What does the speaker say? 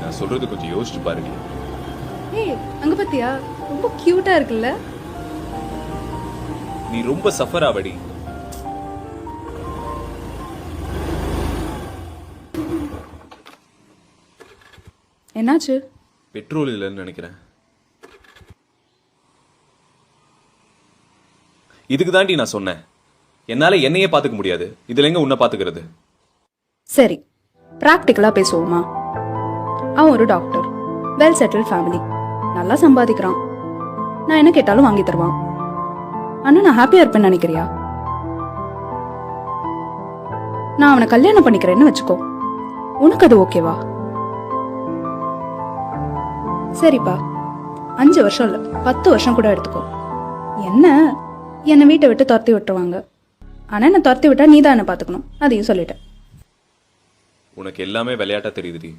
நான் சொல்றது கொஞ்சம் யோசிச்சு பாருங்க. ஏய் அங்க பாத்தியா, ரொம்ப கியூட்டா இருக்குல்ல? நீ ரொம்ப சஃபர் ஆவடி. என்னாச்சு? பெட்ரோல் இல்லைன்னு நினைக்கிறேன். இதுக்கு தாண்டி நான் சொன்னேன், என்னால என்னையே பாத்துக்க முடியாது, இதுல எங்க உன்னை பாத்துக்கிறது? சரி, பிராக்டிக்கலா பேசுவோமா? அவன் ஒரு டாக்டர், வெல் செட்டில் ஃபேமிலி, நல்லா சம்பாதிக்கிறான். நான் என்ன கேட்டாலும் வாங்கி தருவான். ஆனா நான் ஹாப்பியா இருப்பேன்னு நினைக்கிறியா? நான் அவனை கல்யாணம் பண்ணிக்கிறேன்னு வச்சுக்கோ, உனக்கு அது ஓகேவா? சரிப்பா, 5 வருஷம் இல்ல 10 வருஷம் கூட எடுத்துக்கோ. என்னை வீட்டை விட்டு துரத்தி விட்டுருவாங்க. ஆனா என்ன துரத்தி விட்டா நீ தான் என்ன பாத்துக்கணும், அதையும் சொல்லிட்டேன். உனக்கு எல்லாமே விளையாட்டா தெரியுதுடி.